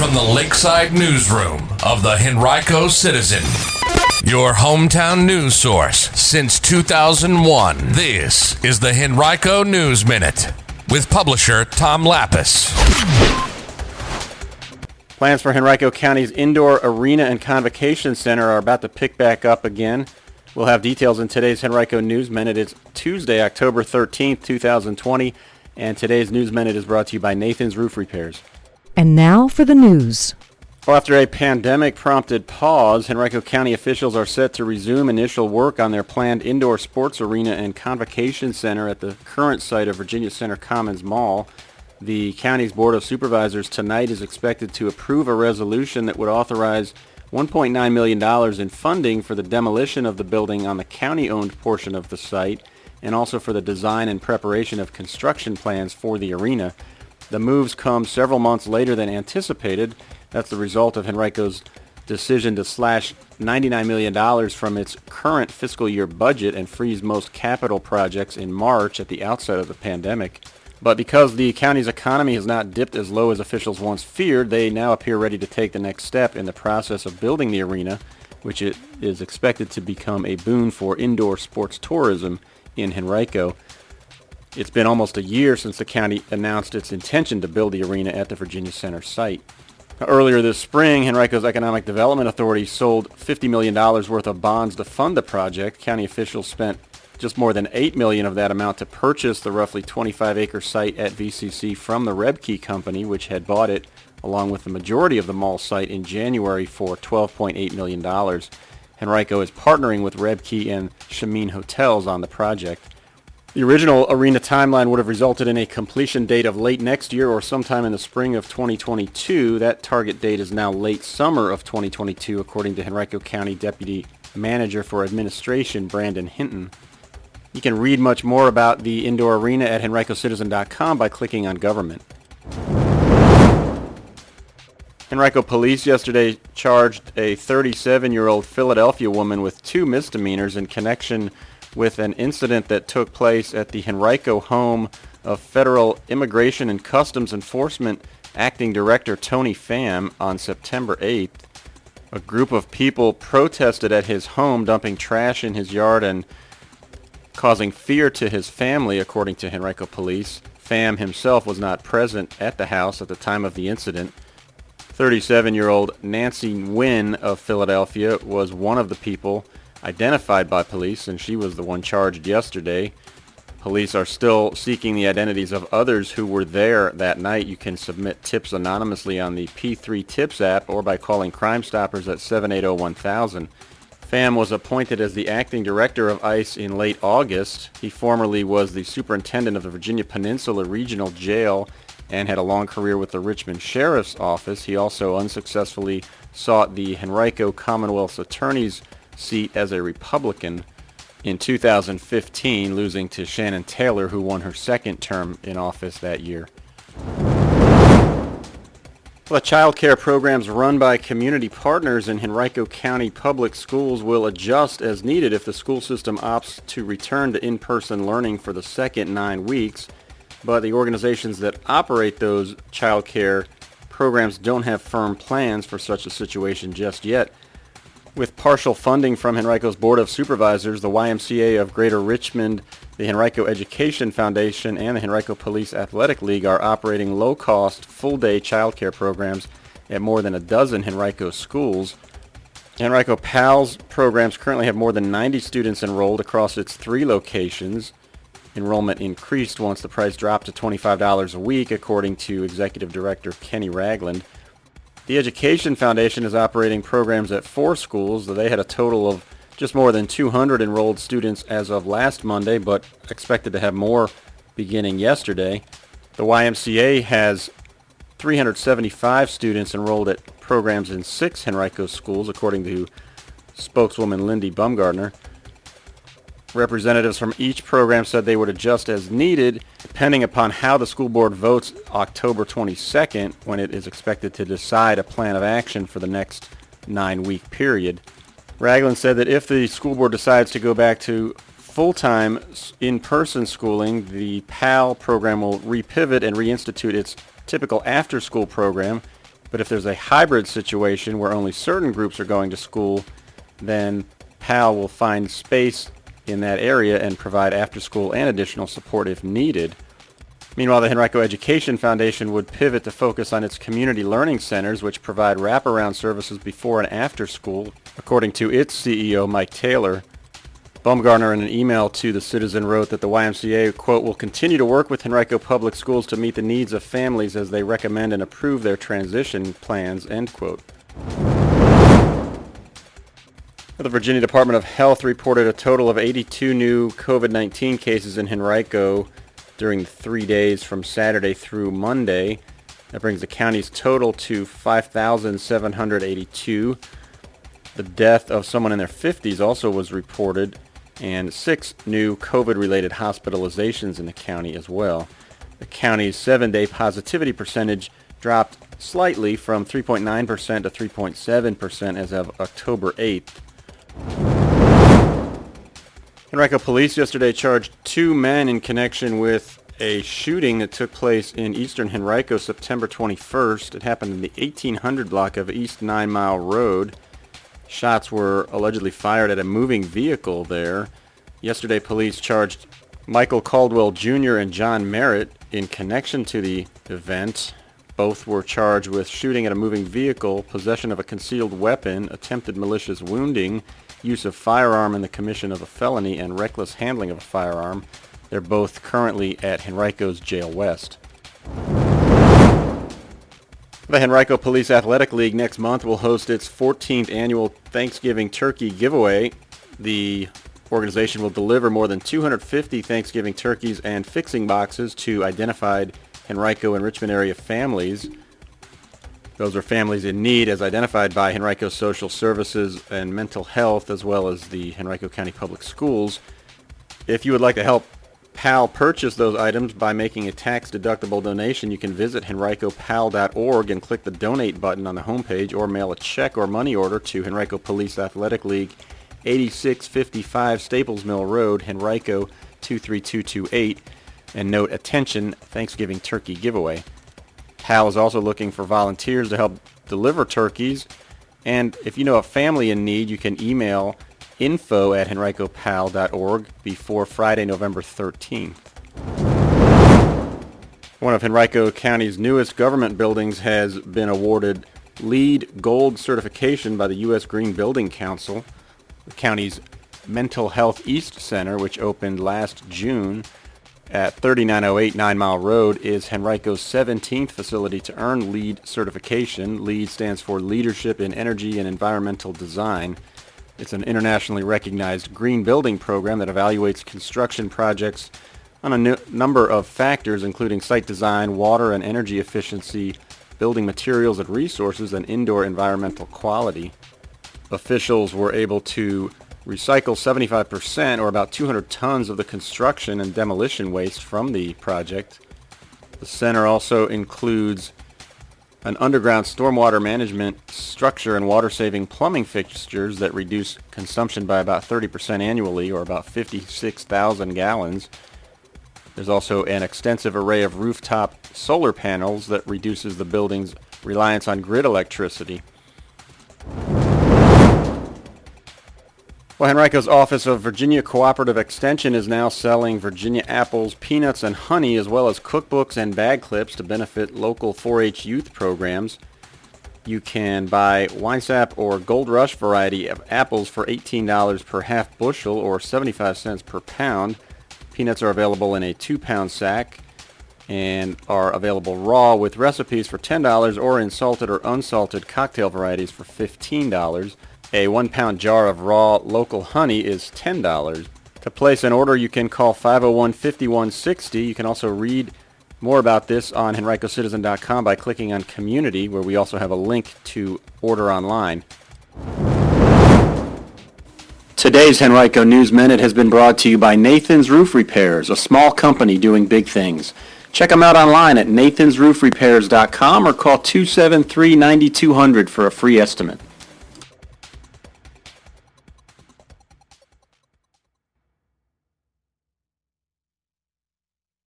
from the Lakeside Newsroom of the Henrico Citizen, your hometown news source since 2001. This is the Henrico News Minute with publisher Tom Lapis. Plans for Henrico County's indoor arena and convocation center are about to pick back up again. We'll have details in today's Henrico News Minute. It's Tuesday, October 13th, 2020, and today's News Minute is brought to you by Nathan's Roof Repairs. And now for the news. Well, after a pandemic-prompted pause, Henrico County officials are set to resume initial work on their planned indoor sports arena and convocation center at the current site of Virginia Center Commons Mall. The county's Board of Supervisors tonight is expected to approve a resolution that would authorize $1.9 million in funding for the demolition of the building on the county-owned portion of the site, and also for the design and preparation of construction plans for the arena. The moves come several months later than anticipated. That's the result of Henrico's decision to slash $99 million from its current fiscal year budget and freeze most capital projects in March at the outset of the pandemic. But because the county's economy has not dipped as low as officials once feared, they now appear ready to take the next step in the process of building the arena, which it is expected to become a boon for indoor sports tourism in Henrico. It's been almost a year since the county announced its intention to build the arena at the Virginia Center site. Earlier this spring, Henrico's Economic Development Authority sold $50 million worth of bonds to fund the project. County officials spent just more than $8 million of that amount to purchase the roughly 25-acre site at VCC from the Rebke Company, which had bought it along with the majority of the mall site in January for $12.8 million. Henrico is partnering with Rebke and Shamin Hotels on the project. The original arena timeline would have resulted in a completion date of late next year or sometime in the spring of 2022. That target date is now late summer of 2022, according to Henrico County Deputy Manager for Administration, Brandon Hinton. You can read much more about the indoor arena at henricocitizen.com by clicking on Government. Henrico Police yesterday charged a 37-year-old Philadelphia woman with 2 misdemeanors in connection with an incident that took place at the Henrico home of Federal Immigration and Customs Enforcement Acting Director Tony Pham on September 8th. A group of people protested at his home, dumping trash in his yard and causing fear to his family, according to Henrico Police. Pham himself was not present at the house at the time of the incident. 37-year-old Nancy Nguyen of Philadelphia was one of the people identified by police, and she was the one charged yesterday. Police are still seeking the identities of others who were there that night. You can submit tips anonymously on the P3 Tips app or by calling Crime Stoppers at 780-1000. Pham was appointed as the acting director of ICE in late August. He formerly was the superintendent of the Virginia Peninsula Regional Jail and had a long career with the Richmond Sheriff's Office. He also unsuccessfully sought the Henrico Commonwealth's Attorney's seat as a Republican in 2015, losing to Shannon Taylor, who won her second term in office that year. Well, the childcare programs run by community partners in Henrico County Public Schools will adjust as needed if the school system opts to return to in-person learning for the second 9 weeks. But the organizations that operate those childcare programs don't have firm plans for such a situation just yet. With partial funding from Henrico's Board of Supervisors, the YMCA of Greater Richmond, the Henrico Education Foundation, and the Henrico Police Athletic League are operating low-cost, full-day childcare programs at more than a dozen Henrico schools. Henrico PAL's programs currently have more than 90 students enrolled across its 3 locations. Enrollment increased once the price dropped to $25 a week, according to Executive Director Kenny Ragland. The Education Foundation is operating programs at 4 schools. They had a total of just more than 200 enrolled students as of last Monday, but expected to have more beginning yesterday. The YMCA has 375 students enrolled at programs in 6 Henrico schools, according to spokeswoman Lindy Bumgardner. Representatives from each program said they would adjust as needed, depending upon how the school board votes October 22nd, when it is expected to decide a plan of action for the next 9-week period. Ragland said that if the school board decides to go back to full-time in-person schooling, the PAL program will repivot and reinstitute its typical after-school program. But if there's a hybrid situation where only certain groups are going to school, then PAL will find space in that area and provide after-school and additional support if needed. Meanwhile, the Henrico Education Foundation would pivot to focus on its community learning centers, which provide wraparound services before and after school, according to its CEO, Mike Taylor. Baumgartner, in an email to the Citizen, wrote that the YMCA, quote, will continue to work with Henrico Public Schools to meet the needs of families as they recommend and approve their transition plans, end quote. The Virginia Department of Health reported a total of 82 new COVID-19 cases in Henrico during the 3 days from Saturday through Monday. That brings the county's total to 5,782. The death of someone in their 50s also was reported, and 6 new COVID-related hospitalizations in the county as well. The county's 7-day positivity percentage dropped slightly from 3.9% to 3.7% as of October 8th. Henrico Police yesterday charged 2 men in connection with a shooting that took place in eastern Henrico September 21st. It happened in the 1800 block of East 9 Mile Road. Shots were allegedly fired at a moving vehicle there. Yesterday, police charged Michael Caldwell Jr. and John Merritt in connection to the event. Both were charged with shooting at a moving vehicle, possession of a concealed weapon, attempted malicious wounding, use of firearm in the commission of a felony, and reckless handling of a firearm. They're both currently at Henrico's Jail West. The Henrico Police Athletic League next month will host its 14th annual Thanksgiving Turkey Giveaway. The organization will deliver more than 250 Thanksgiving turkeys and fixing boxes to identified Henrico and Richmond area families. Those are families in need as identified by Henrico Social Services and Mental Health, as well as the Henrico County Public Schools. If you would like to help PAL purchase those items by making a tax-deductible donation, you can visit henricopal.org and click the donate button on the homepage, or mail a check or money order to Henrico Police Athletic League, 8655 Staples Mill Road, Henrico 23228, and note, attention, Thanksgiving Turkey Giveaway. PAL is also looking for volunteers to help deliver turkeys, and if you know a family in need, you can email info@henricopal.org before Friday, November 13th. One of Henrico County's newest government buildings has been awarded LEED Gold certification by the U.S. Green Building Council. The county's Mental Health East Center, which opened last June at 3908 9 Mile Road, is Henrico's 17th facility to earn LEED certification. LEED stands for Leadership in Energy and Environmental Design. It's an internationally recognized green building program that evaluates construction projects on a number of factors, including site design, water and energy efficiency, building materials and resources, and indoor environmental quality. Officials were able to recycle 75%, or about 200 tons, of the construction and demolition waste from the project. The center also includes an underground stormwater management structure and water-saving plumbing fixtures that reduce consumption by about 30% annually, or about 56,000 gallons. There's also an extensive array of rooftop solar panels that reduces the building's reliance on grid electricity. Well, Henrico's Office of Virginia Cooperative Extension is now selling Virginia apples, peanuts, and honey, as well as cookbooks and bag clips to benefit local 4-H youth programs. You can buy Winesap or Gold Rush variety of apples for $18 per half bushel, or 75 cents per pound. Peanuts are available in a 2-pound sack and are available raw with recipes for $10, or in salted or unsalted cocktail varieties for $15. A 1-pound jar of raw local honey is $10. To place an order, you can call 501-5160. You can also read more about this on henricocitizen.com by clicking on Community, where we also have a link to order online. Today's Henrico News Minute has been brought to you by Nathan's Roof Repairs, a small company doing big things. Check them out online at nathansroofrepairs.com or call 273-9200 for a free estimate.